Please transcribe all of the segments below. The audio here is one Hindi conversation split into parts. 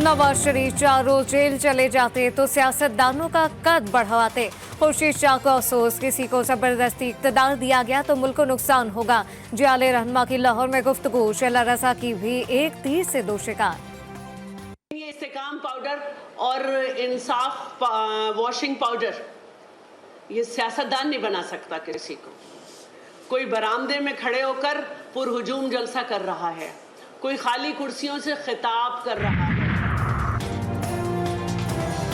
नवाज शरीफ 4 रोज जेल चले जाते तो सियासतदानों का कद बढ़ाते। खुर्शीद शाह को अफसोस, किसी को जबरदस्ती इक्तदार दिया गया तो मुल्क को नुकसान होगा। जियाले रहनुमा की लाहौर में गुफ्तगू, शैला रजा की भी एक तीर से दो शिकार। ये इस्तेकाम पाउडर और इंसाफ वॉशिंग पाउडर ये सियासतदान नहीं बना सकता किसी को। कोई बरामदे में खड़े होकर पुरहुजूम जलसा कर रहा है, कोई खाली कुर्सियों से खिताब कर रहा है।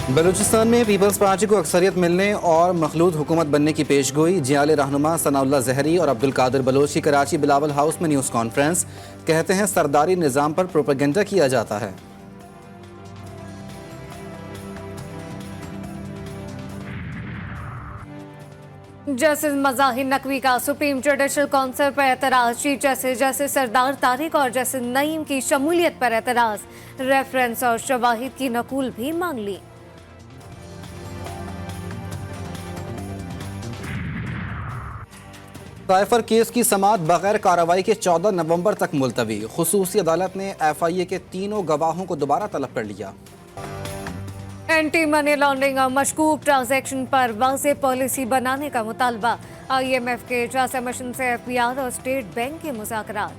बलूचिस्तान में पीपल्स पार्टी को अक्सरियत मिलने और मखलूत हुकूमत बनने की पेशगोई। जियाले रहनुमा सनाउल्लाह जहरी और अब्दुल कादिर बलोच की कराची बिलावल हाउस में न्यूज़ कॉन्फ्रेंस। कहते हैं सरदारी निज़ाम पर प्रोपेगेंडा किया जाता है। जस्टिस मज़ाहिर नकवी का सुप्रीम जुडिशल काउंसिल पर एतराज़। चीफ जस्टिस सरदार तारिक और जस्टिस नईम की शमूलियत पर एतराज़। रेफरेंस और शवाहिद की नकूल भी मांग ली। साइफर केस की समाअत बगैर कार्रवाई के 14 नवंबर तक मुलतवी। खुसूसी अदालत ने FIA के तीनों गवाहों को दोबारा तलब कर लिया। एंटी मनी लॉन्ड्रिंग और मशकूक ट्रांजैक्शन पर वाज़ेह पॉलिसी बनाने का मुतालबा। IMF के ट्रांसफर मिशन से FBR और स्टेट बैंक के मुज़ाकरात।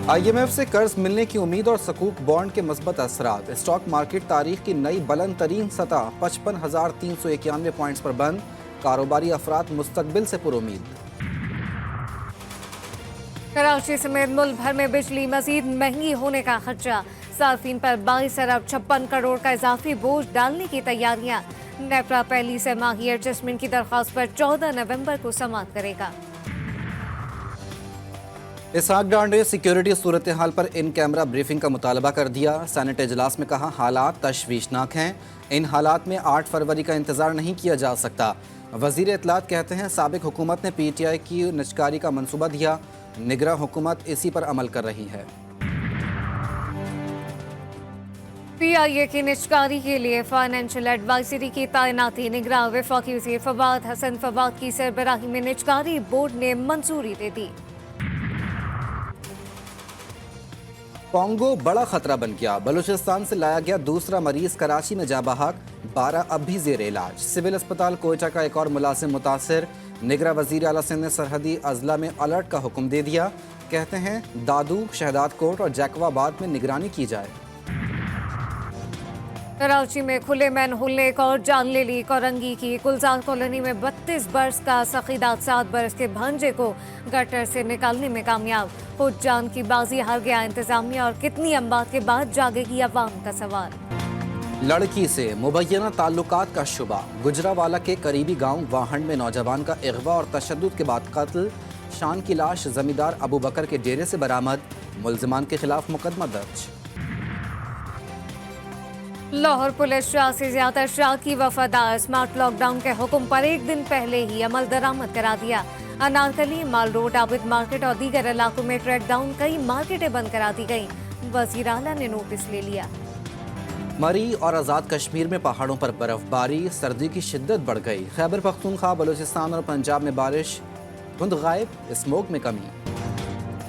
IMF से कर्ज मिलने की उम्मीद और सकूक बॉन्ड के मस्बत असरात। स्टॉक मार्केट तारीख की नई बुलंद तरीन सतह 55,391 पॉइंट्स पर बंद। कारोबारी अफराद मुस्तकबिल से पुरुमीद। कराची समेत मुल्क भर में बिजली मजीद महंगी होने का खदशा। सार्फिन पर 22 अरब 56 करोड़ का इजाफी बोझ डालने की तैयारियां। नेपरा पहली से माही एडजस्टमेंट की दरख्वास्त पर 14 नवंबर को समाअत करेगा। इसहाक डार ने सिक्योरिटी सूरत हाल पर इन कैमरा ब्रीफिंग का मुतालबा कर दिया। सेनेट इजलास में कहा, हालात तशवीशनाक हैं। इन हालात में 8 फरवरी का इंतजार नहीं किया जा सकता। वजीर इत्तलात कहते हैं, साबिक हुकूमत ने PTI की निजकारी का मंसूबा दिया। निगरा हुकूमत इसी पर अमल कर रही है। PIA की निजकारी के लिए फाइनेंशियल एडवाइजरी की तैनाती। निगरान वफाकी वज़ीर फवाद हसन फवाद की सरबराही में निजकारी बोर्ड ने मंजूरी दे दी। कोंगो बड़ा खतरा बन गया। बलूचिस्तान से लाया गया दूसरा मरीज कराची में जा बहाक। 12 अब भी जेर इलाज। सिविल अस्पताल कोयटा का एक और मुलाजिम मुतासिर। निगरा वजीर आला सिंध ने सरहदी अजला में अलर्ट का हुक्म दे दिया। कहते हैं, दादू, शहदाद कोट और जैकवाबाद में निगरानी की जाए। कराची में खुले मैनहोल ने एक और जान ले ली। कोरंगी की गुलजार कॉलोनी में 32 बरस का सखीदात 7 बरस के भांजे को गटर से निकालने में कामयाब। खुद जान की बाजी हार गया इंतजामिया और कितनी अम्बात के बाद जागेगी अवाम का सवाल। लड़की से मुबैना ताल्लुकात का शुबा। गुजरावाला के करीबी गांव वाहंड में नौजवान का अगवा और तशद्दुद के बाद कत्ल। शान की लाश जमींदार अबू बकर के डेरे से बरामद। मुल्जिमान के खिलाफ मुकदमा दर्ज। लाहौर पुलिस शाह से ज्यादा शाह की वफादार। स्मार्ट लॉकडाउन के हुक्म पर एक दिन पहले ही अमल दरामद करा दिया। अनारकली, माल रोड, आबिद मार्केट और दीगर इलाकों में क्रैकडाउन, कई मार्केटें बंद करा दी गई। वजीर आला ने नोटिस ले लिया। मरी और आज़ाद कश्मीर में पहाड़ों पर बर्फबारी। सर्दी की शिद्दत बढ़ गई। खैबर पख्तूनख्वा, बलूचिस्तान और पंजाब में बारिश। धुंध गायब, स्मोक में कमी।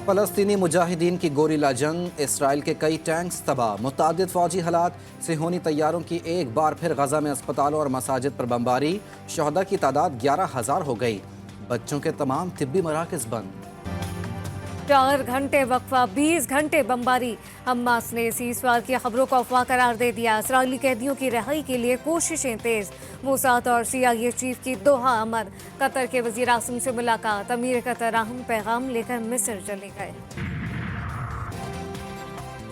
फ़लस्तीनी मुजाहिदीन की गोरिल्ला जंग। इसराइल के कई टैंक्स तबाह। मुतअद्दिद फौजी हालात। सिहोनी तैयारों की एक बार फिर गजा में अस्पतालों और मसाजिद पर बमबारी। शहदा की तादाद 11,000 हो गई। बच्चों के तमाम तिब्बी मराकज़ बंद। 4 घंटे वक्फा, 20 घंटे बमबारी। हमास ने सीज़फायर की खबरों को अफवाह करार दे दिया। इसराइली कैदियों की रिहाई के लिए कोशिशें तेज। मोसाद और CIA चीफ की दोहा अमर। कतर के वज़ीर आज़म से मुलाकात। अमीर कतर अहम पैगाम लेकर मिस्र चले गए।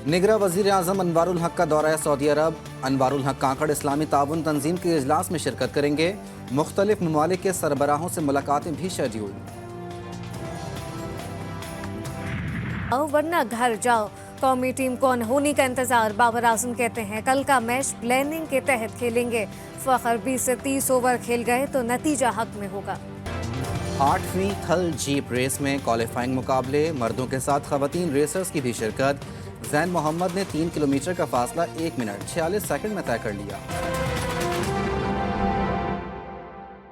निगरा वज़ीर आज़म अनवारुल हक का दौरा सऊदी अरब। अनवारुल हक काकड़ इस्लामी ताउन तंजीम के इजलास में शिरकत करेंगे। मुख्तलिफ ममालिक के सरबराहों से मुलाकातें भी शेड्यूल। वरना घर जाओ। कौमी टीम को अनहोनी का इंतजार। बाबर आजम कहते हैं, कल का मैच प्लानिंग के तहत खेलेंगे। फखर 20 से 30 ओवर खेल गए तो नतीजा हक में होगा। 8वीं थल जीप रेस में क्वालिफाइंग मुकाबले। मर्दों के साथ खवातीन रेसर्स की भी शिरकत। जैन मोहम्मद ने 3 किलोमीटर का फासला 1 मिनट 46 सेकंड में तय कर लिया।